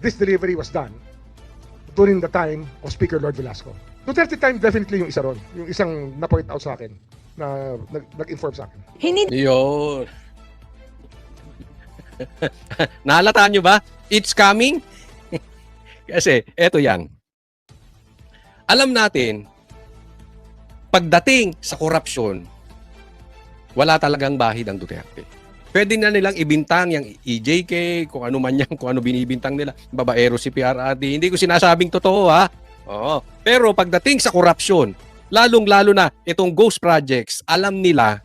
this delivery was done during the time of Speaker Lord Velasco. Duterte time definitely yung isa ron. Yung isang na-point out sa akin na nag-inform sa akin. Yun. Nahalataan nyo ba? It's coming? Kasi, eto yan. Alam natin, pagdating sa korupsyon, wala talagang bahid ang Duterte. Pwede na nilang ibintang yung EJK, kung ano man yan, kung ano binibintang nila. Babaero si PRRD. Hindi ko sinasabing totoo, ha? Oo. Pero pagdating sa korupsyon, lalong-lalo na itong ghost projects, alam nila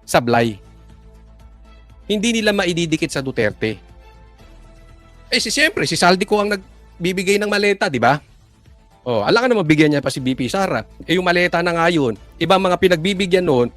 sablay. Hindi nila maididikit sa Duterte. Siyempre, si Saldico ang nagbibigay ng maleta, di ba? Alam ka na mabigyan niya pa si BP Sara. Yung maleta na nga yun, ibang mga pinagbibigyan noon,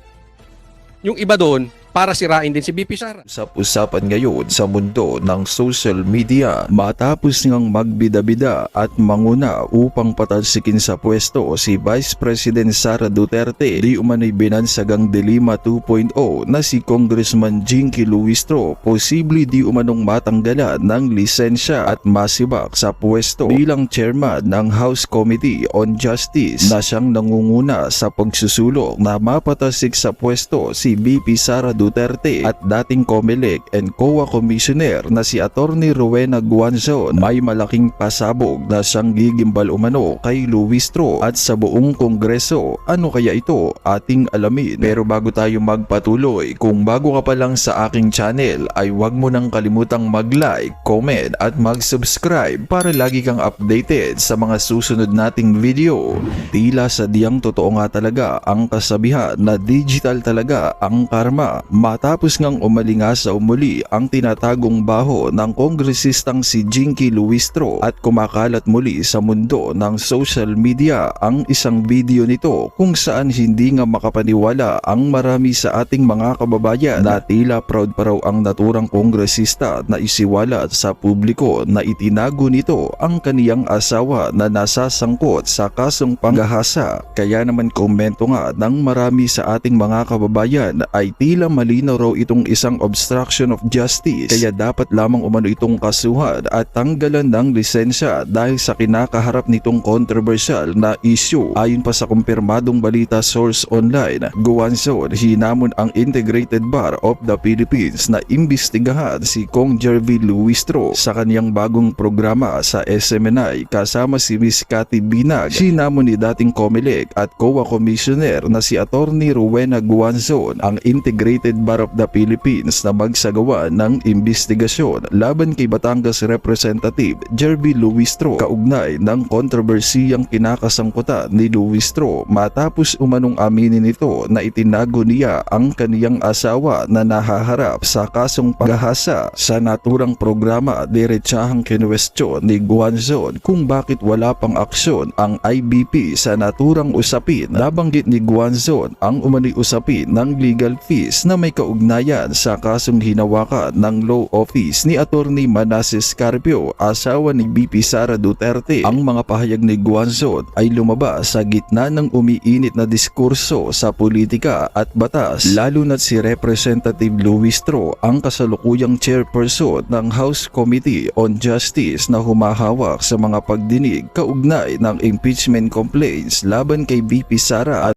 yung iba doon, para sirain din si BP Sara. Usap-usapan ngayon sa mundo ng social media matapos ngang magbida-bida at manguna upang patalsikin sa pwesto si Vice President Sara Duterte, di umano'y binansagang Dilima 2.0 na si Congressman Jinky Luistro, posible di umanong matanggalan ng lisensya at masibak sa pwesto bilang chairman ng House Committee on Justice na siyang nangunguna sa pagsusulong na mapatalsik sa pwesto si BP Sara Duterte at dating COMELEC and COA Commissioner na si Attorney Rowena Guanzon. May malaking pasabog na siyang gigimbal umano kay Luistro at sa buong Kongreso. Ano kaya ito? Ating alamin. Pero bago tayo magpatuloy, kung bago ka pa lang sa aking channel ay huwag mo nang kalimutang mag-like, comment at mag-subscribe para lagi kang updated sa mga susunod nating video. Tila sadyang totoo nga talaga ang kasabihan na digital talaga ang karma. Matapos ngang umalinga sa umuli ang tinatagong baho ng kongresistang si Jinky Luistro at kumakalat muli sa mundo ng social media ang isang video nito kung saan hindi nga makapaniwala ang marami sa ating mga kababayan na tila proud pa raw ang naturang kongresista na isiwalat sa publiko na itinago nito ang kaniyang asawa na nasasangkot sa kasong panggahasa. Kaya naman komento nga ng marami sa ating mga kababayan ay tila malinaw raw itong isang obstruction of justice, kaya dapat lamang umano itong kasuhan at tanggalan ng lisensya dahil sa kinakaharap nitong controversial na issue. Ayon pa sa kumpirmadong balita source online, Guanzon hinamon ang Integrated Bar of the Philippines na imbestigahan si Kong Jervy Luistro sa kaniyang bagong programa sa SMNI kasama si Miss Cathy Binag. Hinamon ni dating COMELEC at COA Commissioner na si Attorney Rowena Guanzon ang Integrated Bar of the Philippines na magsagawa ng imbestigasyon laban kay Batangas Representative Jervy Luistro kaugnay ng kontrobersiyang kinakasangkutan ni Luistro matapos umanong aminin nito na itinago niya ang kaniyang asawa na nahaharap sa kasong paghahasa. Sa naturang programa, diretsahang kinwestiyon ni Guanzon kung bakit wala pang aksyon ang IBP sa naturang usapin. Nabanggit ni Guanzon ang umano'y usapin ng legal fees na may kaugnayan sa kasong hinawakan ng law office ni Attorney Manasseh Carpio, asawa ni BP Sara Duterte. Ang mga pahayag ni Guanzon ay lumabas sa gitna ng umiinit na diskurso sa politika at batas, lalo na't si Representative Luistro ang kasalukuyang chairperson ng House Committee on Justice na humahawak sa mga pagdinig kaugnay ng impeachment complaints laban kay BP Sara at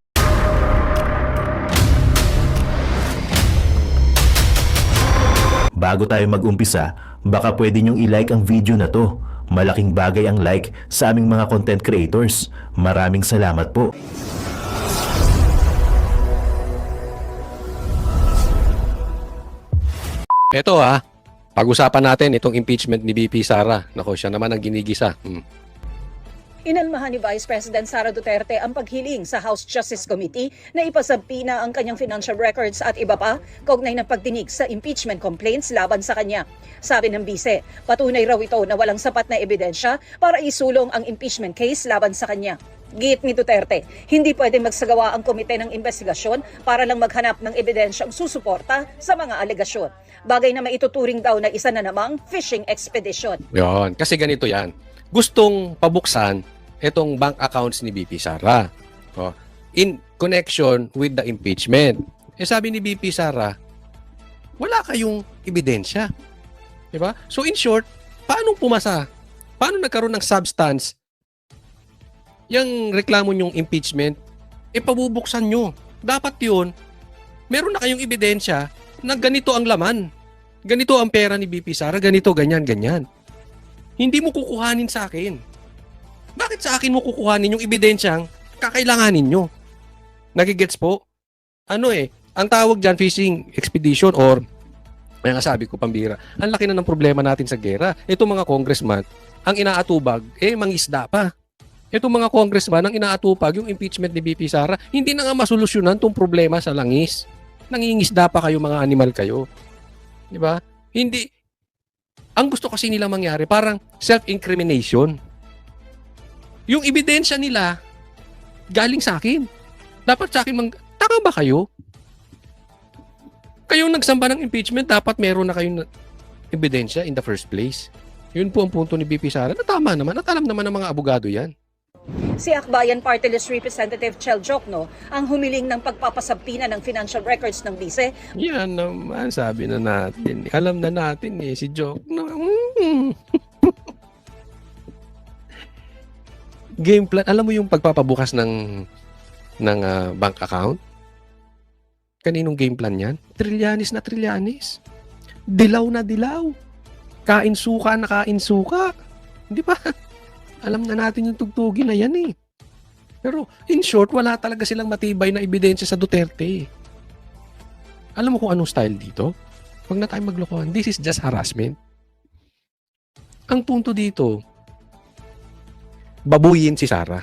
bago tayo mag-umpisa, baka pwede nyong i-like ang video na to. Malaking bagay ang like sa aming mga content creators. Maraming salamat po. Ito pag-usapan natin itong impeachment ni BP Sara. Nako, siya naman ang ginigisa. Inalmahan ni Vice President Sara Duterte ang paghiling sa House Justice Committee na ipasampina ang kanyang financial records at iba pa kaugnay ng pagdinig sa impeachment complaints laban sa kanya. Sabi ng bise, patunay raw ito na walang sapat na ebidensya para isulong ang impeachment case laban sa kanya. Giit ni Duterte, hindi pwedeng magsagawa ang komite ng investigasyon para lang maghanap ng ebidensyang susuporta sa mga alegasyon. Bagay na maituturing daw na isa na namang fishing expedition. Yon, kasi ganito yan. Gustong pabuksan itong bank accounts ni BP Sara in connection with the impeachment. Sabi ni BP Sara, wala kayong ebidensya. Diba? So in short, Paano pumasa? Paano nagkaroon ng substance? Yung reklamo nyong impeachment, pabubuksan nyo. Dapat yun, meron na kayong ebidensya na ganito ang laman. Ganito ang pera ni BP Sara, ganito, ganyan, ganyan. Hindi mo kukuhanin sa akin. Bakit sa akin mo kukuhanin yung ebidensyang kakailanganin nyo? Nagigets po? Ang tawag dyan, fishing expedition or, kaya nga sabi ko, pambira, ang laki na ng problema natin sa gera. Itong mga congressman, ang inaatubag, mangisda pa. Itong mga congressman, ang inaatupag, yung impeachment ni BP Sara, hindi na nga masolusyonan tong problema sa langis. Nangingisda pa kayo, mga animal kayo. Di ba? Hindi. Ang gusto kasi nilang mangyari, parang self-incrimination. Yung ebidensya nila, galing sa akin. Dapat sa akin, taka ba kayo? Kayong nagsamba ng impeachment, dapat meron na kayong ebidensya in the first place. Yun po ang punto ni BP Sara. Na tama naman, at alam naman ng mga abogado yan. Si Akbayan Party List Representative Chel Jokno ang humiling ng pagpapasabpina ng financial records ng bise. Yan naman, sabi na natin. Alam na natin si Joke. Game plan. Alam mo yung pagpapabukas ng bank account? Kaninong game plan yan? Trilyanis na trilyanis. Dilaw na dilaw. Kain suka na kain suka. Di ba? Alam na natin yung tugtugin na yan eh. Pero in short, wala talaga silang matibay na ebidensya sa Duterte. Alam mo kung anong style dito? Huwag na tayo maglokohan. This is just harassment. Ang punto dito, babuyin si Sara.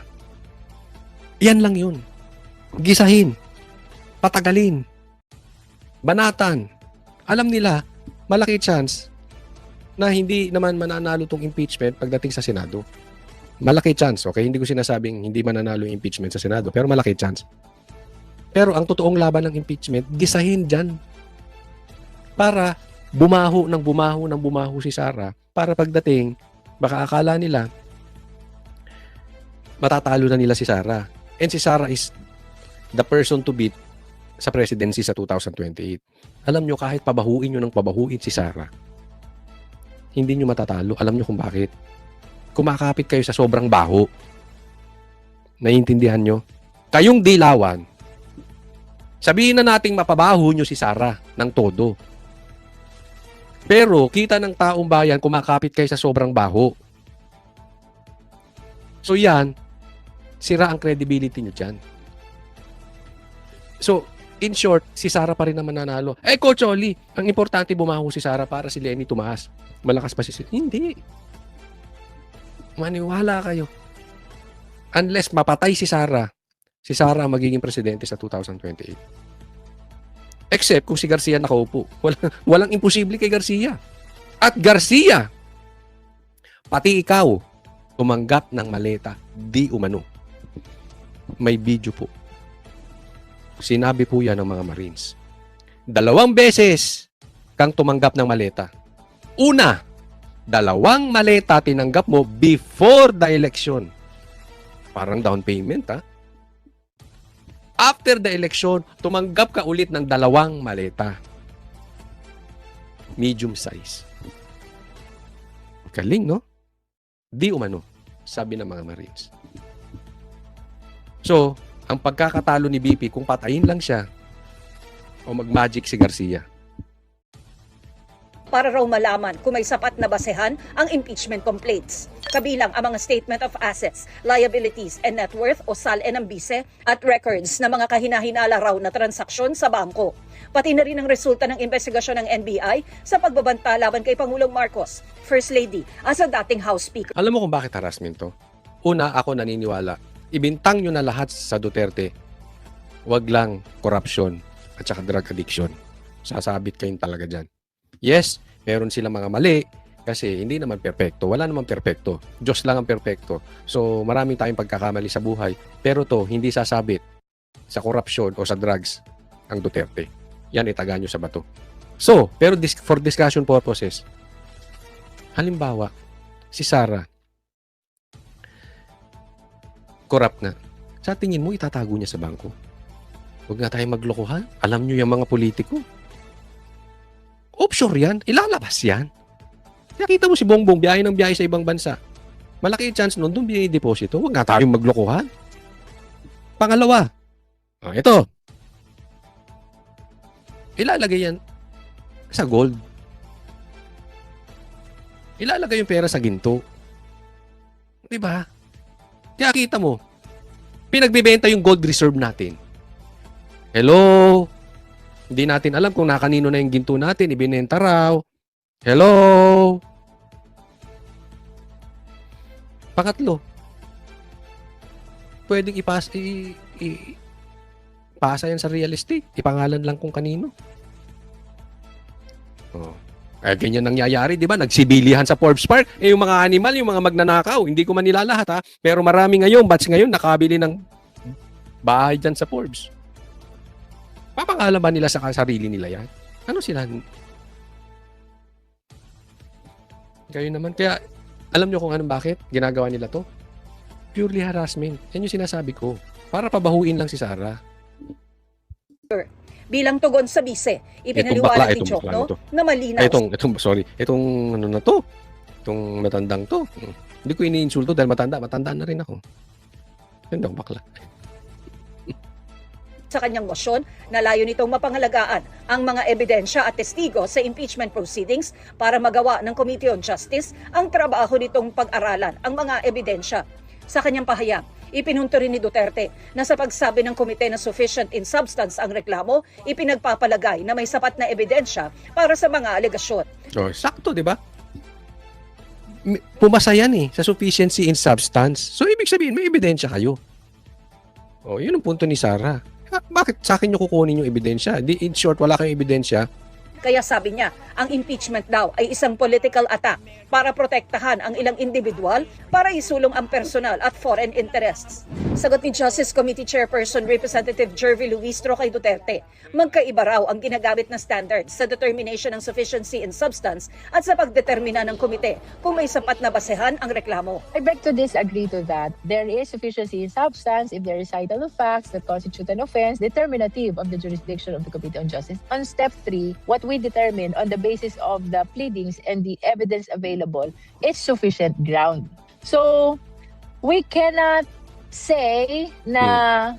Yan lang yun. Gisahin. Patagalin. Banatan. Alam nila, malaki chance na hindi naman mananalo tong impeachment pagdating sa Senado. Malaki chance, okay? Hindi ko sinasabing hindi mananalo yung impeachment sa Senado, pero malaki chance. Pero ang totoong laban ng impeachment, gisahin dyan. Para bumaho si Sara, para pagdating, baka akala nila, matatalo na nila si Sara. And si Sara is the person to beat sa presidency sa 2028. Alam nyo, kahit pabahuin nyo ng pabahuin si Sara, hindi nyo matatalo. Alam nyo kung bakit? Kumakapit kayo sa sobrang baho. Naiintindihan nyo? Kayong dilawan, sabihin na nating mapabaho nyo si Sara ng todo. Pero kita ng taong bayan, kumakapit kayo sa sobrang baho. So yan, sira ang credibility nyo dyan. So, in short, si Sara pa rin naman nanalo. Coach Oli, ang importante bumaho si Sara para si Lenny tumaas. Malakas pa si Sara. Hindi. Maniwala kayo. Unless mapatay si Sara ang magiging presidente sa 2028. Except kung si Garcia nakaupo. Walang imposible kay Garcia. At Garcia, pati ikaw, tumanggap ng maleta, di umano. May video po. Sinabi po yan ng mga Marines. 2 beses kang tumanggap ng maleta. Una, 2 maleta tinanggap mo before the election. Parang down payment, ha? After the election, tumanggap ka ulit ng 2 maleta. Medium size. Galing, no? Di umano, sabi ng mga Marines. So, ang pagkakatalo ni BP, kung patayin lang siya o mag-magic si Garcia, para raw malaman kung may sapat na basehan ang impeachment complaints. Kabilang ang mga statement of assets, liabilities, and net worth o SALN ng bise at records na mga kahinahinala raw na transaksyon sa bangko. Pati na rin ang resulta ng investigasyon ng NBI sa pagbabanta laban kay Pangulong Marcos, First Lady, as a dating House Speaker. Alam mo kung bakit harassment to? Una, ako naniniwala. Ibintang nyo na lahat sa Duterte. Wag lang corruption at saka drug addiction. Sasabit kayong talaga dyan. Yes, meron silang mga mali kasi hindi naman perpekto. Wala naman perpekto. Diyos lang ang perpekto. So, maraming tayong pagkakamali sa buhay. Pero to, hindi sasabit sa korupsyon o sa drugs ang Duterte. Yan, itaga nyo sa bato. So, pero for discussion purposes, halimbawa, si Sara, corrupt na. Sa tingin mo, itatago niya sa bangko? Huwag na tayong maglokohan. Alam nyo yung mga politiko. Offshore yan. Ilalabas yan. Kaya kita mo si Bongbong, biyahe ng biyahe sa ibang bansa. Malaki yung chance nun, doon binideposito. Huwag nga tayong maglokohan. Pangalawa, ito. Ilalagay yan sa gold. Ilalagay yung pera sa ginto. Diba? Kaya kita mo, pinagbibenta yung gold reserve natin. Hello? Hindi natin alam kung nakanino na yung ginto natin, ibinenta raw. Hello? Pangatlo, pwedeng ipasa yan sa real estate. Ipangalan lang kung kanino. Oh. Ganyan nangyayari, di ba? Nagsibilihan sa Forbes Park. Yung mga animal, yung mga magnanakaw, hindi ko man nila lahat ha. Pero marami ngayon, batch ngayon, nakabili ng bahay dyan sa Forbes. Papangalan ba nila sa sarili nila yan? Ano sila? Kayo naman. Kaya, alam nyo kung anong bakit ginagawa nila to? Purely harassment. Yan yung sinasabi ko. Para pabahuin lang si Sara. Bilang tugon sa bise, ipinaliwanag ni Jokno na malinaw. Itong ano na to? Itong matandang to. Hindi ko iniinsulto dahil matanda na rin ako. Gandang bakla. Sa kanyang motion, nalayo nitong mapangalagaan ang mga ebidensya at testigo sa impeachment proceedings para magawa ng Committee on Justice ang trabaho nitong pag-aralan ang mga ebidensya. Sa kanyang pahayag, ipinunto rin ni Duterte na sa pagsabi ng komite na sufficient in substance ang reklamo, ipinagpapalagay na may sapat na ebidensya para sa mga alegasyon. So, sakto, di ba? Pumasa yan sa sufficiency in substance. So, ibig sabihin, may ebidensya kayo. Yun ang punto ni Sara. Bakit sa akin nyo kukunin yung ebidensya? In short, wala kayong ebidensya. Kaya sabi niya, ang impeachment daw ay isang political attack para protektahan ang ilang individual para isulong ang personal at foreign interests. Sagot ni Justice Committee Chairperson Representative Jervy Luistro kay Duterte, magkaiba raw ang ginagamit na standards sa determination ng sufficiency in substance at sa pagdetermina ng komite kung may sapat na basehan ang reklamo. I beg to disagree to that. There is sufficiency in substance if there is recital of facts that constitute an offense determinative of the jurisdiction of the Committee on Justice. On step 3, what we determine on the basis of the pleadings and the evidence available is sufficient ground. So, we cannot say na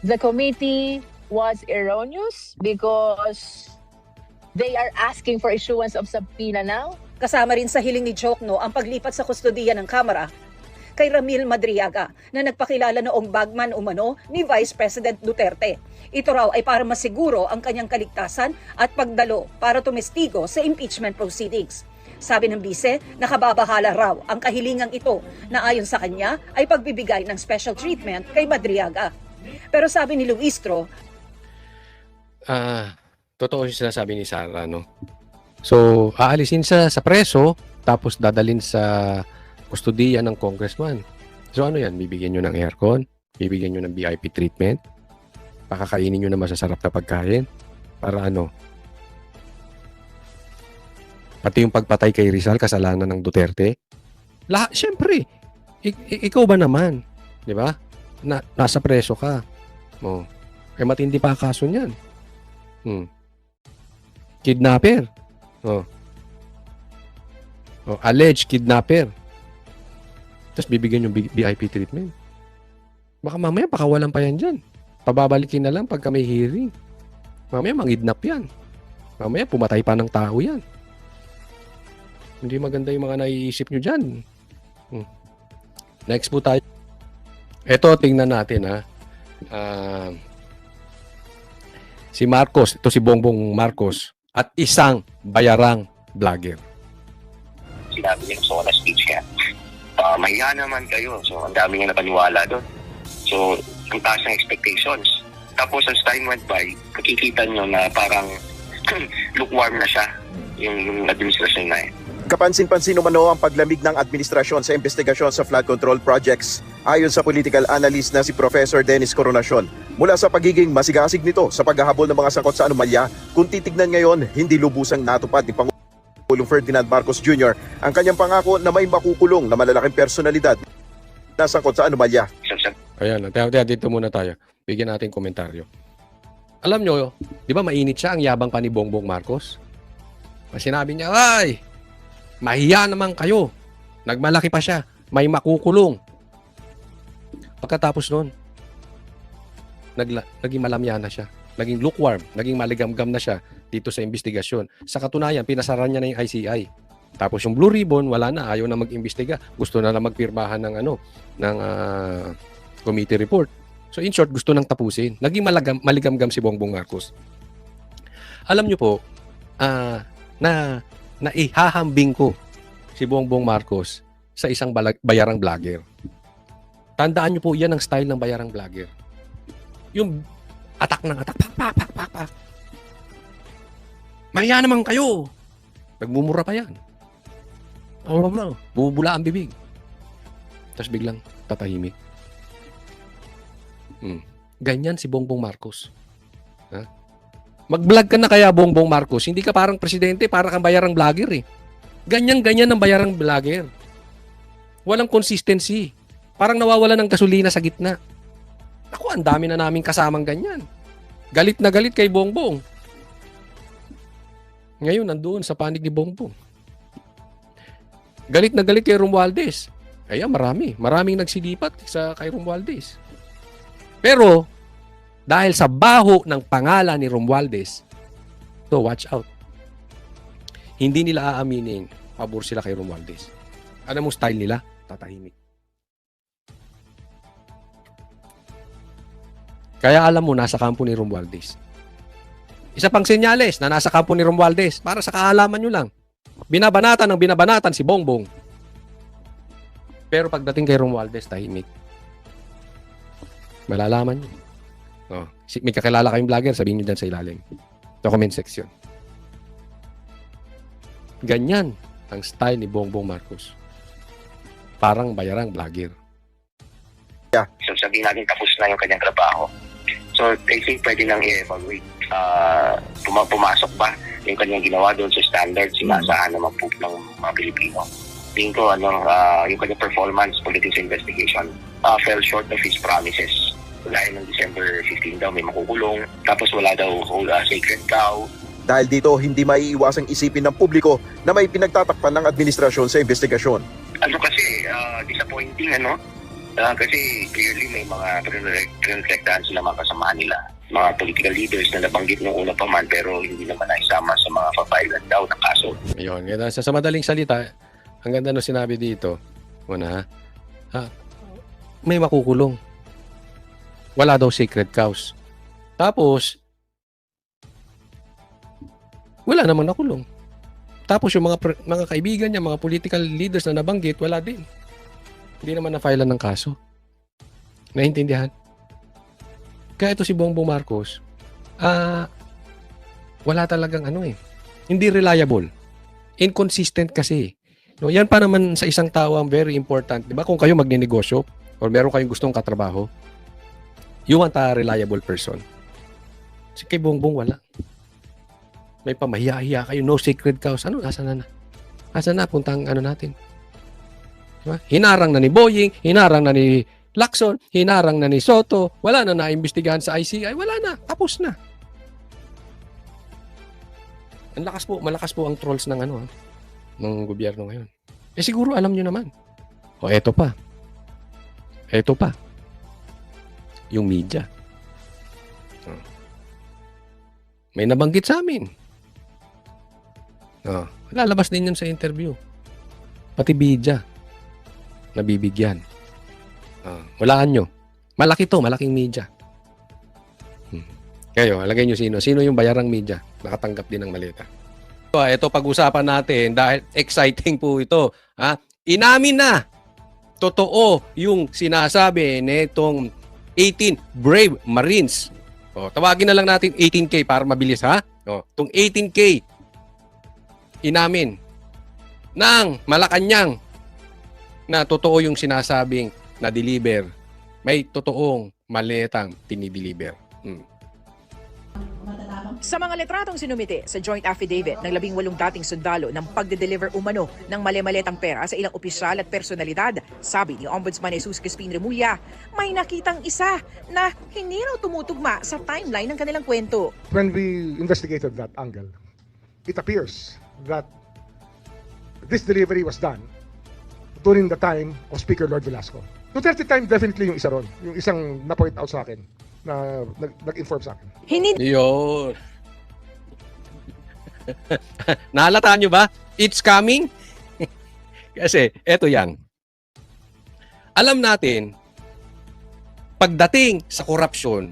the committee was erroneous because they are asking for issuance of subpoena now. Kasama rin sa hiling ni Jokno ang paglipat sa kustodiya ng Kamara kay Ramil Madriaga na nagpakilala noong bagman umano ni Vice President Duterte. Ito raw ay para masiguro ang kanyang kaligtasan at pagdalo para tumestigo sa impeachment proceedings. Sabi ng bise, nakababahala raw ang kahilingang ito na ayon sa kanya ay pagbibigay ng special treatment kay Madriaga. Pero sabi ni Luistro, totoo yung sinasabi ni Sara, no? So, aalisin sa preso, tapos dadalhin sa kustodiya ng congressman. So, ano yan? Bibigyan nyo ng aircon? Bibigyan nyo ng VIP treatment? Pakakainin nyo na masasarap na pagkain? Para ano? Pati yung pagpatay kay Rizal, kasalanan ng Duterte? Lahat, syempre. Ikaw ba naman? Di ba? Nasa preso ka. Matindi pa kaso niyan. Kidnapper. Alleged kidnapper. Tapos bibigyan yung VIP treatment. Baka mamaya pakawalan pa yan dyan. Pababalikin na lang pagka may hearing. Mamaya mangidnap yan. Mamaya pumatay pa ng tao yan. Hindi maganda yung mga naiisip nyo dyan. Next po tayo. Ito, tingnan natin si Marcos, ito si Bongbong Marcos at isang bayarang vlogger. Sinabi niya sa una speech niya, mahiya naman kayo. So, ang dami niya napaniwala doon. So, ang taas ng expectations. Tapos, as time went by, makikita nyo na parang lukewarm na siya yung administrasyon na yun. Kapansin-pansin umano ang paglamig ng administrasyon sa investigasyon sa flood control projects. Ayon sa political analyst na si Professor Dennis Coronacion, mula sa pagiging masigasig nito sa paghahabol ng mga sangkot sa anomalya, kung titignan ngayon, hindi lubusang natupad ni Pangulong Ferdinand Marcos Jr. ang kanyang pangako na may makukulong na malalaking personalidad na sangkot sa anomalya. Ayan, dito muna tayo. Bigyan natin komentaryo. Alam nyo, di ba mainit siya ang yabang pa ni Bongbong Marcos? Sinabi niya, ay, Mahiya naman kayo. Nagmalaki pa siya. May makukulong. Pagkatapos nun, naging malamya na siya. Naging lukewarm. Naging maligamgam na siya dito sa investigasyon. Sa katunayan, pinasaran niya na yung ICI. Tapos yung Blue Ribbon, wala na. Ayaw na mag-imbestiga. Gusto na magpirmahan ng committee report. So in short, gusto nang tapusin. Naging maligamgam si Bongbong Marcos. Alam niyo po, na ihahambing ko si Bongbong Marcos sa isang bayarang vlogger. Tandaan niyo po, yan ang style ng bayarang vlogger. Yung atak ng atak. Pak. Mahiya naman kayo. Nagmumura pa yan. Bubula ang bibig. Tapos biglang tatahimik. Ganyan si Bongbong Marcos. Ha? Mag-vlog ka na kaya, Bongbong Marcos. Hindi ka parang presidente, para kang bayarang vlogger eh. Ganyan ang bayarang vlogger. Walang consistency. Parang nawawala ng gasolina sa gitna. Ako, ang dami na naming kasamang ganyan. Galit na galit kay Bongbong. Ngayon, nandoon sa panig ni Bongbong. Galit na galit kay Romualdez. Ayan, maraming nagsilipat kay Romualdez. Pero, dahil sa baho ng pangalan ni Romualdez, so watch out. Hindi nila aaminin, pabor sila kay Romualdez. Ano mo style nila? Tatahimik. Kaya alam mo, nasa kampo ni Romualdez. Isa pang senyales na nasa kampo ni Romualdez, para sa kaalaman nyo lang. Binabanatan si Bongbong. Pero pagdating kay Romualdez, tahimik. Malalaman nyo. Oh, may kakilala kayong vlogger, sabihin nyo dyan sa ilalim. Sa comment section. Ganyan ang style ni Bongbong Marcos. Parang bayarang vlogger. So sabihin natin tapos na yung kanyang trabaho. So I think pwede nang i-evaluate. Pumasok ba yung kanyang ginawa doon sa standard, sinasaan naman po ng mga Pilipino. Tingin ko yung kanyang performance pagdating sa investigation fell short of his promises. Dahil ng December 15 daw may makukulong, tapos wala daw sacred cow. Dahil dito, hindi maiiwasang isipin ng publiko na may pinagtatakpan ng administrasyon sa investigasyon. Kasi disappointing kasi clearly may mga pinreflektahan sila mga kasamahan nila, mga political leaders na nabanggit nung una pa man pero hindi naman naisama sa mga papailan daw ng kaso. Ayun, sa madaling salita, ang ganda no sinabi dito, may makukulong. Wala daw sacred cows. Tapos, wala namang nakulong. Tapos yung mga kaibigan niya, mga political leaders na nabanggit, wala din. Hindi naman na-filean ng kaso. Naintindihan? Kaya ito si Bongbong Marcos, wala talagang hindi reliable. Inconsistent kasi. No, yan pa naman sa isang tao ang very important. Di ba kung kayo magnenegosyo or meron kayong gustong katrabaho, you want a reliable person. Si kay Bongbong wala. May pamahiya-hiya kayo, no sacred cows. Asan na? Asan na? Puntang natin. Diba? Hinarang na ni Boying, hinarang na ni Lacson, hinarang na ni Soto, wala na naimbestigahan sa ICI, wala na, tapos na. Malakas po ang trolls ng ng gobyerno ngayon. Siguro alam nyo naman. Eto pa. Yung media. May nabanggit sa amin. Lalabas din yun sa interview. Pati media. Nabibigyan. Walaan nyo. Malaking media. Kayo, alagay nyo sino. Sino yung bayarang media? Nakatanggap din ng maleta. Ito pag-usapan natin dahil exciting po ito. Inamin na. Totoo yung sinasabi nitong 18 Brave Marines. Tawagin na lang natin 18K para mabilis Itong 18K inamin ng Malacanang na totoo yung sinasabing na-deliver. May totoong maletang tinideliver. Sa mga letratong sinumite sa joint affidavit ng 18 dating sundalo ng pagde-deliver umano ng mali-maletang pera sa ilang opisyal at personalidad, sabi ni Ombudsman Jesus Crispin Remulla, may nakitang isa na hindi raw tumutugma sa timeline ng kanilang kwento. When we investigated that angle, it appears that this delivery was done during the time of Speaker Lord Velasco. Duterte time, definitely yung isa ron. Yung isang na-point out sa akin na nag-inform sa akin. Yun. Nahalata nyo ba? It's coming. Kasi, eto yan. Alam natin, pagdating sa korupsyon,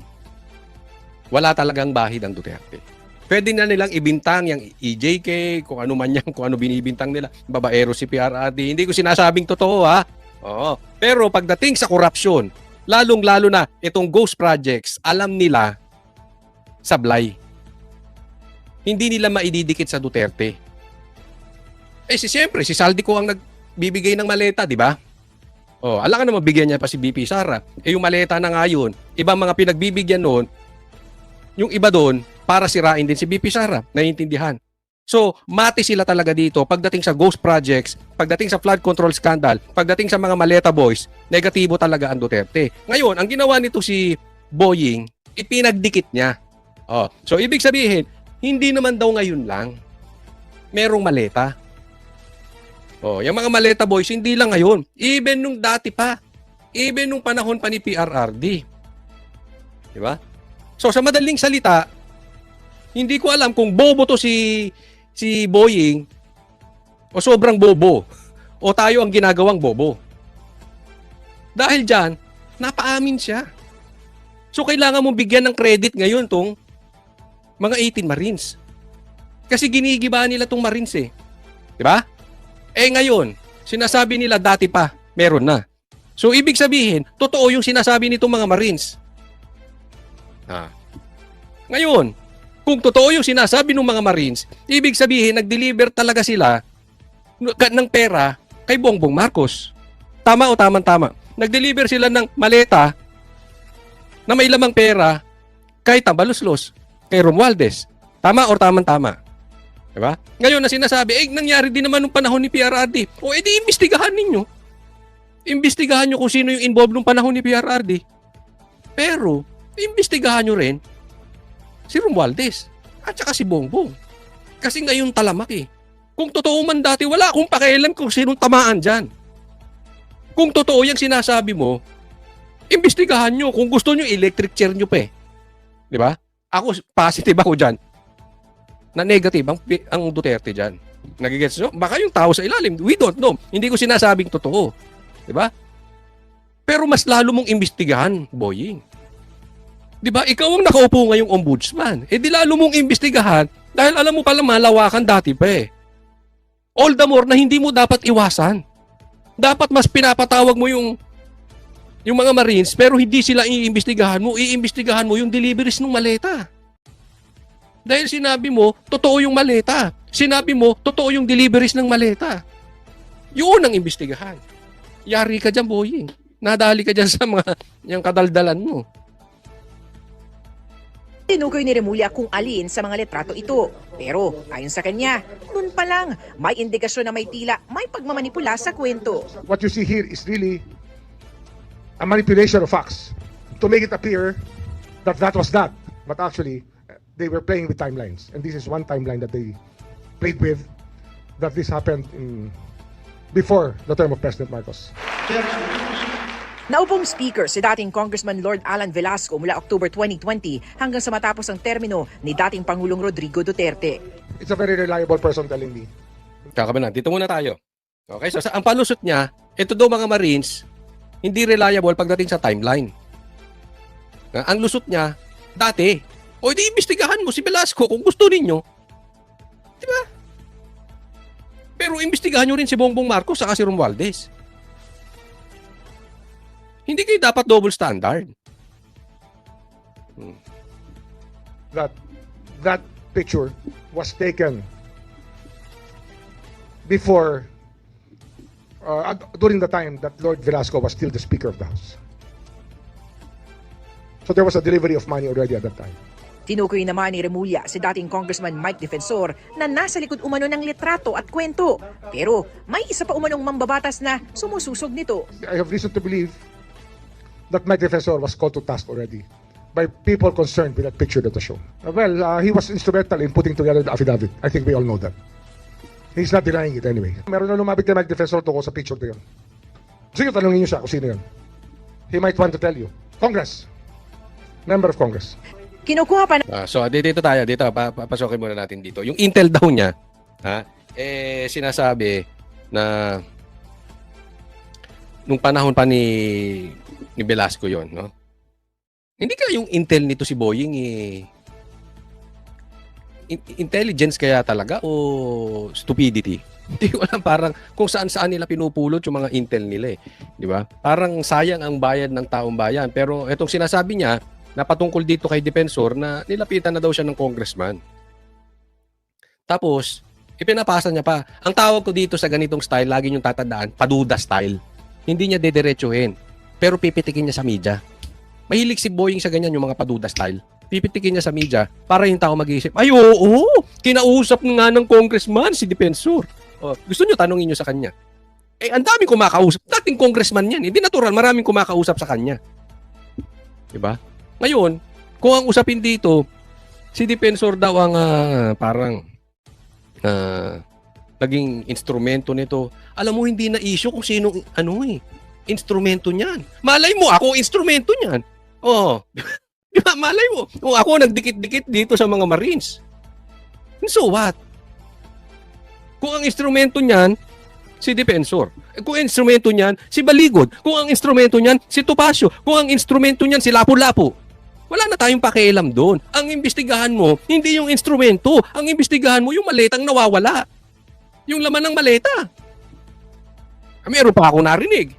wala talagang bahid ang Duterte. Pwede na nilang ibintang yung EJK, kung ano man yan, kung ano binibintang nila. Babaero si PRRD. Hindi ko sinasabing totoo, ha? Oo. Pero pagdating sa korupsyon, lalong-lalo na itong ghost projects, alam nila sablay. Hindi nila maididikit sa Duterte. Siyempre, si Saldico ang nagbibigay ng maleta, di ba? Alam ka naman, bigyan niya pa si BP Sara. Yung maleta na nga yun, ibang mga pinagbibigyan noon, yung iba doon, para sirain din si BP Sara. Naiintindihan. So, mati sila talaga dito pagdating sa ghost projects, pagdating sa flood control scandal, pagdating sa mga maleta boys, negatibo talaga ang Duterte. Ngayon, ang ginawa nito si Boying, ipinagdikit niya. So, ibig sabihin, hindi naman daw ngayon lang merong maleta. Yung mga maleta boys, hindi lang ngayon. Even nung dati pa. Even nung panahon pa ni PRRD. Di ba? So, sa madaling salita, hindi ko alam kung bobo to si Boying o sobrang bobo o tayo ang ginagawang bobo. Dahil dyan, napaamin siya. So, kailangan mong bigyan ng credit ngayon tong mga 18 Marines. Kasi ginigiba nila tong Marines eh. Diba? Ngayon, sinasabi nila dati pa, meron na. So, ibig sabihin, totoo yung sinasabi nitong mga Marines. Ngayon, kung totoo yung sinasabi ng mga Marines, ibig sabihin, nag-deliver talaga sila ng pera kay Bongbong Marcos. Tama o tama-tama? Nag-deliver sila ng maleta na may lamang pera kay Tambaloslos, kay Romualdez. Tama o tama-tama? Diba? Ngayon na sinasabi, nangyari din naman nung panahon ni PRRD. Di imbestigahan ninyo. Imbestigahan nyo kung sino yung involved nung panahon ni PRRD. Pero, imbestigahan nyo rin si Romualdez at saka si Bongbong. Kasi ngayon talamak eh. Kung totoo man dati, wala akong pakialam kung sinong tamaan dyan. Kung totoo yung sinasabi mo, imbestigahan nyo. Kung gusto nyo, electric chair nyo pa eh. Di ba? Ako, positive ako dyan. Na negative ang Duterte dyan. Nagigets nyo? Baka yung tao sa ilalim, we don't know. Hindi ko sinasabing totoo. Di ba? Pero mas lalo mong imbestigahan, Boying. Di ba? Ikaw ang nakaupo ngayong ombudsman. Di lalo mong imbestigahan dahil alam mo pala malawakan dati pa eh. All the more na hindi mo dapat iwasan. Dapat mas pinapatawag mo yung mga Marines pero hindi sila iimbestigahan mo. Iimbestigahan mo yung deliveries ng maleta. Dahil sinabi mo, totoo yung maleta. Sinabi mo, totoo yung deliveries ng maleta. Yun ang imbestigahan. Yari ka dyan, Boying. Nadali ka dyan sa mga yung kadaldalan mo. Tinukoy ni Remulla kung alin sa mga litrato ito. Pero ayon sa kanya, noon pa lang may indikasyon na may tila may pagmamanipula sa kwento. What you see here is really a manipulation of facts to make it appear that that was that. But actually, they were playing with timelines. And this is one timeline that they played with, that this happened before the term of President Marcos. Naupong speaker si dating Congressman Lord Alan Velasco mula October 2020 hanggang sa matapos ang termino ni dating Pangulong Rodrigo Duterte. It's a very reliable person telling me. Kakabanan, dito muna tayo. Okay, so ang palusot niya, ito daw mga Marines, hindi reliable pagdating sa timeline. Ang lusot niya, dati, di imbestigahan mo si Velasco kung gusto ninyo. Diba? Pero imbestigahan nyo rin si Bongbong Marcos saka si Romualdez. Hindi kayo dapat double standard. That picture was taken before, during the time that Lord Velasco was still the Speaker of the House. So there was a delivery of money already at that time. Tinukoy naman ni Remulla si dating Congressman Mike Defensor na nasa likod umano ng litrato at kwento. Pero may isa pa umanong mambabatas na sumususog nito. I have reason to believe that Mike Defensor was called to task already by people concerned with that picture that was shown. He was instrumental in putting together the affidavit. I think we all know that. He's not denying it anyway. Meron na lumapit kay Mike Defensor tungkol sa picture na yun. Sige, tanongin niyo siya kung sino yun. He might want to tell you. Congress. Member of Congress. Kinukuha pa So dito tayo, papasokin muna natin dito. Yung intel daw niya, sinasabi na nung panahon pa ni Velasco yon, no? Hindi kaya yung intel nito si Boying intelligence kaya talaga o stupidity? Hindi ko alam, parang kung saan nila pinupulot yung mga intel nila di ba? Parang sayang ang bayad ng taong bayan. Pero etong sinasabi niya na patungkol dito kay Defensor na nilapitan na daw siya ng congressman. Tapos, ipinapasa niya pa. Ang tawag ko dito sa ganitong style, lagi niyong tatandaan, paduda style. Hindi niya dediretsuhin, pero pipitikin niya sa media. Mahilig si Boying sa ganyan, yung mga paduda style. Pipitikin niya sa media para yung tao mag-iisip, ay oo, kinausap nga ng congressman si Defensor. Gusto niyo tanongin niyo sa kanya. Ang daming kumakausap. Dating congressman yan. Hindi natural, maraming kumakausap sa kanya. Diba? Ngayon, kung ang usapin dito, si Defensor daw ang parang naging instrumento nito. Alam mo, hindi na issue kung sino instrumento niyan. Malay mo, ako instrumento niyan. Di ba? Malay mo, kung ako nagdikit-dikit dito sa mga Marines. So what? Kung ang instrumento niyan, si Defensor. Kung ang instrumento niyan, si Baligod. Kung ang instrumento niyan, si Topacio. Kung ang instrumento niyan, si Lapu-Lapu. Wala na tayong pakialam doon. Ang imbestigahan mo, hindi yung instrumento. Ang imbestigahan mo, yung maletang nawawala. Yung laman ng maleta. Meron pa ako narinig.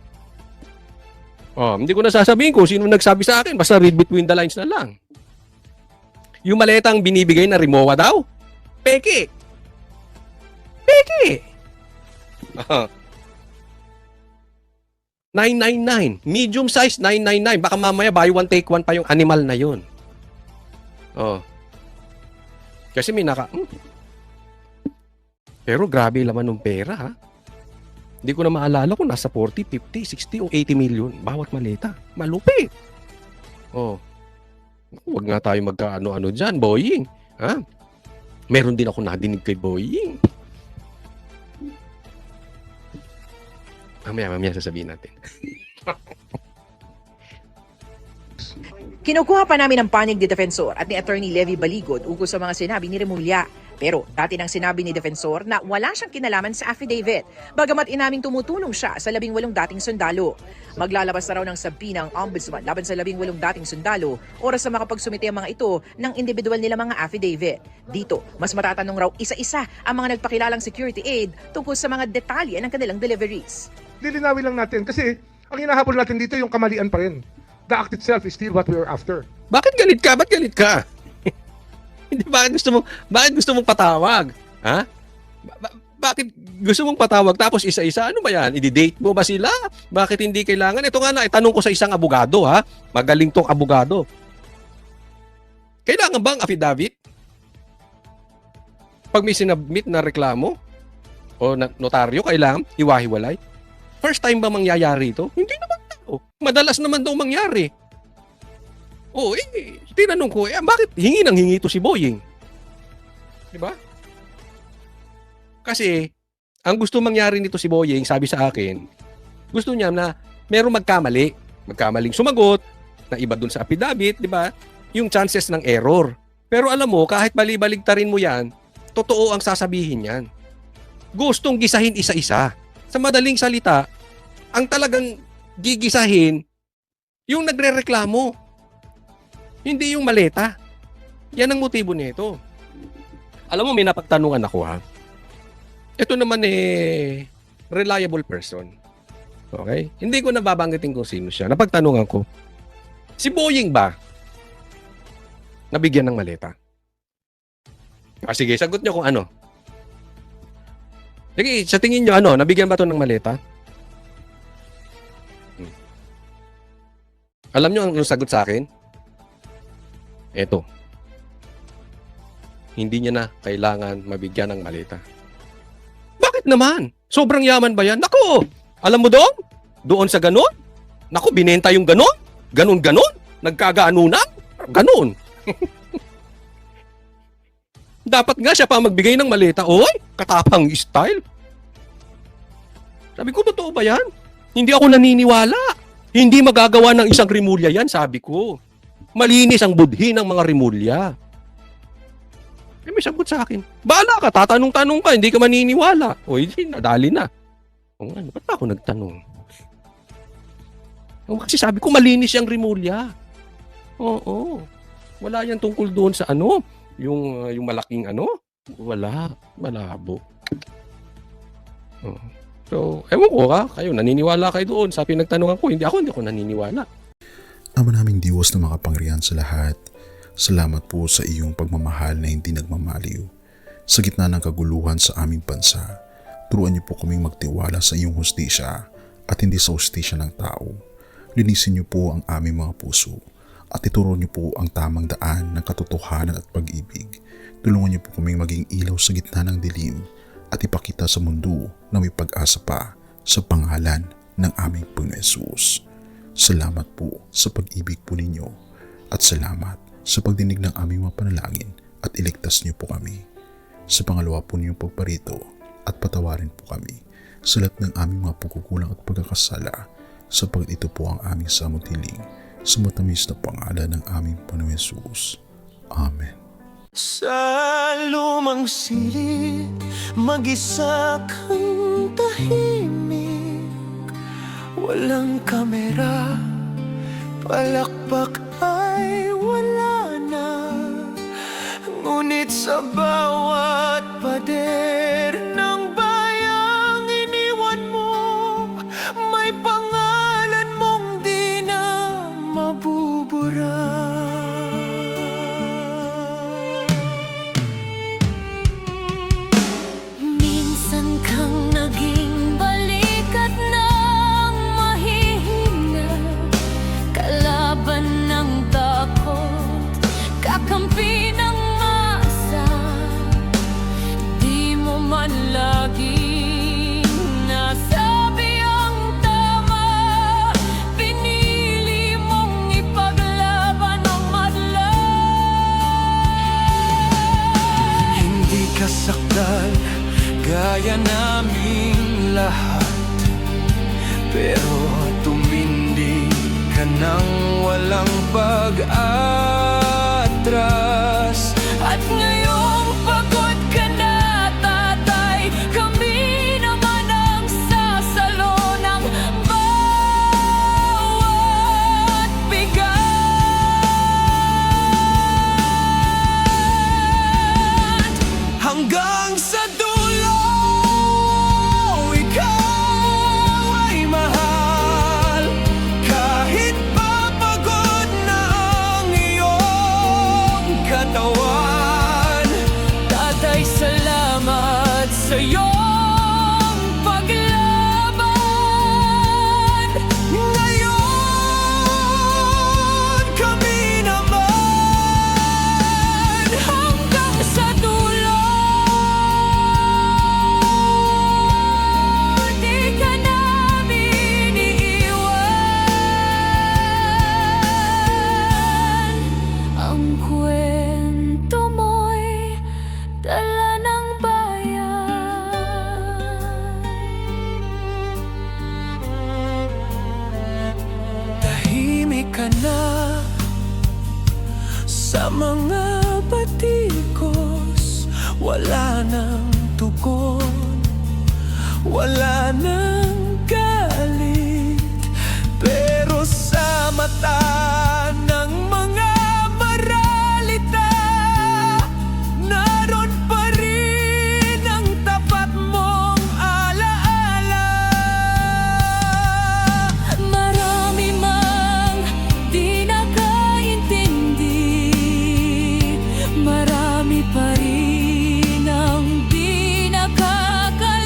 Hindi ko na sasabihin kung sino nagsabi sa akin. Basta read between the lines na lang. Yung maletang binibigay na Rimowa daw, peke. Peke. 999. Medium size, 999. Baka mamaya buy one, take one pa yung animal na yun. Kasi may Pero grabe laman ng pera, ha? Hindi ko na maalala kung nasa 40, 50, 60 o 80 million. Bawat maleta. Malupit. Huwag nga tayo magkaano-ano dyan, Boying. Ha? Meron din ako nadinig kay Boying. Mamaya sasabihin natin. Kinukuha pa namin ang panig ni Defensor at ni Attorney Levy Baligod ukol sa mga sinabi ni Remulla. Pero dati nang sinabi ni Defensor na wala siyang kinalaman sa affidavit, bagamat inaming tumutulong siya sa 18 dating sundalo. Maglalabas na raw ng sabina ang ombudsman laban sa 18 dating sundalo oras sa makapagsumite ang mga ito ng individual nila mga affidavit. Dito, mas matatanong raw isa-isa ang mga nagpakilalang security aid tungkol sa mga detalye ng kanilang deliveries. Lilinawin lang natin kasi ang hinahabol natin dito yung kamalian pa rin. The act itself is still what we are after. Bakit galit ka? Ba't galit ka? Hindi, bakit gusto mong patawag? Ha? Bakit gusto mong patawag tapos isa-isa? Ano ba yan? I-date mo ba sila? Bakit hindi kailangan? Ito nga na, itanong ko sa isang abogado, ha? Magaling tong abogado. Kailangan bang affidavit? Pag may sinabmit na reklamo o notaryo, kailangan iwahiwalay? First time ba mangyayari ito? Hindi naman tao. Madalas naman daw mangyari. Tinanong ko, bakit hingi ng hingi ito si Boying? Diba? Kasi, ang gusto mangyari nito si Boying, sabi sa akin, gusto niya na merong magkamaling sumagot, na iba dun sa affidavit, diba? Yung chances ng error. Pero alam mo, kahit balibaligtarin mo yan, totoo ang sasabihin yan. Gustong gisahin isa-isa. Sa madaling salita, ang talagang gigisahin, yung nagrereklamo. Hindi yung maleta. Yan ang motibo nito. Alam mo, may napagtanungan ako, ha? Ito naman reliable person. Okay? Hindi ko nababanggitin kung sino siya. Napagtanungan ko, si Boying ba nabigyan ng maleta? Sige, sagot niyo kung ano. Sige, sa tingin niyo, nabigyan ba ito ng maleta? Alam niyo ang sagot sa akin? Eto. Hindi niya na kailangan mabigyan ng maleta. Bakit naman? Sobrang yaman ba yan? Nako! Alam mo doon? Doon sa ganon? Nako, binenta yung ganon? Ganon? Nagkagaanunan? Ganon. Dapat nga siya pa magbigay ng maleta. Oy, katapang style. Sabi ko, totoo ba yan? Hindi ako naniniwala. Hindi magagawa ng isang Rimulya yan, sabi ko. Malinis ang budhi ng mga Rimulya. Eh, may sagot sa akin. Bahala ka, tatanong-tanong ka, hindi ka maniniwala. O, hindi, nadali na. O, ano, ba't ako nagtanong? O, kasi sabi ko, malinis yung Rimulya. Oo. Wala yan tungkol doon sa ano, yung malaking ano. Wala, malabo. So, ewan ko ka, kayo, naniniwala kayo doon. Sa pinagtanungan ko, hindi ako naniniwala. Ama naming Diyos na makapangyarihan sa lahat, salamat po sa iyong pagmamahal na hindi nagmamaliw. Sa gitna ng kaguluhan sa aming bansa, turuan niyo po kaming magtiwala sa iyong hustisya at hindi sa hustisya ng tao. Linisin niyo po ang aming mga puso at ituro niyo po ang tamang daan ng katotohanan at pag-ibig. Tulungan niyo po kaming maging ilaw sa gitna ng dilim at ipakita sa mundo na may pag-asa pa sa pangalan ng aming Panginoon Hesus. Salamat po sa pag-ibig po ninyo at salamat sa pagdinig ng aming mga panalangin at iligtas niyo po kami. Sa pangalawa po niyong pagparito at patawarin po kami sa lahat ng aming mga pagkukulang at pagkakasala sapagkat ito po ang aming samutiling sa matamis na pangalan ng aming Panginoon Hesus. Amen. Sa lumang silid, mag-isa kang tahimik. Walang kamera, palakpak ay wala na. Ngunit sa bawat pader ng bayang iniwan mo, may pangalan mong di na mabubura. Minsan kang naging balikat ng mahihina, kalaban ng takot, kakampi ng masa. Di mo man laging nasabi ang tama, pinili mong ipaglaban ang madla. Hindi ka sakdal gaya naming lahat, pero tumindi ka ng walang pag-atras. At ngayong pagod ka na, tatay, kami naman ang sasalo ng bawat bigat. Hanggang sa dulo, ikaw ay mahal. Kahit papagod na ang iyong katawan, tatay, salamat sa iyong paglaban. Ngayon, kami naman hanggang sa dulo. Di ka namin iiwan. Ang kwento mo'y dala ng bayan. Tahimik ka na sa mga batikos, wala nang tugon, wala nang galit, pero sa mata ng mga maralita, naroon pa rin ang tapat mong alaala. Marami mang di nakaintindi, marami pa rin ang di nakakalimot.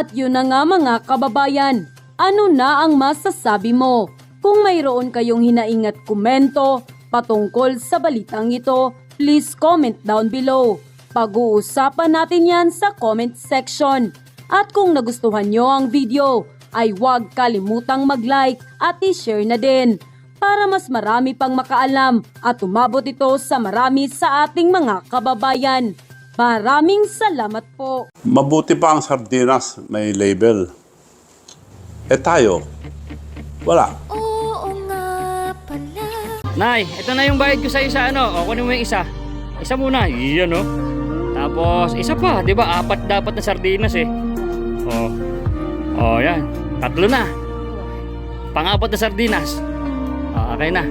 At yun na nga mga kababayan, ano na ang masasabi mo? Kung mayroon kayong hinaingat komento patungkol sa balitang ito, please comment down below. Pag-uusapan natin yan sa comment section. At kung nagustuhan nyo ang video, ay huwag kalimutang mag-like at i-share na din para mas marami pang makaalam at umabot ito sa marami sa ating mga kababayan. Maraming salamat po. Mabuti pa ang sardinas, may label. Tayo, wala. Oo nga pala. Nay, ito na yung bayad ko sa isa, ano? O, kunin mo yung isa. Isa muna, iyan, no? Tapos, isa pa, di ba? 4 dapat na sardinas, eh. Yan. 3 na. Pang-4 na sardinas. Okay na.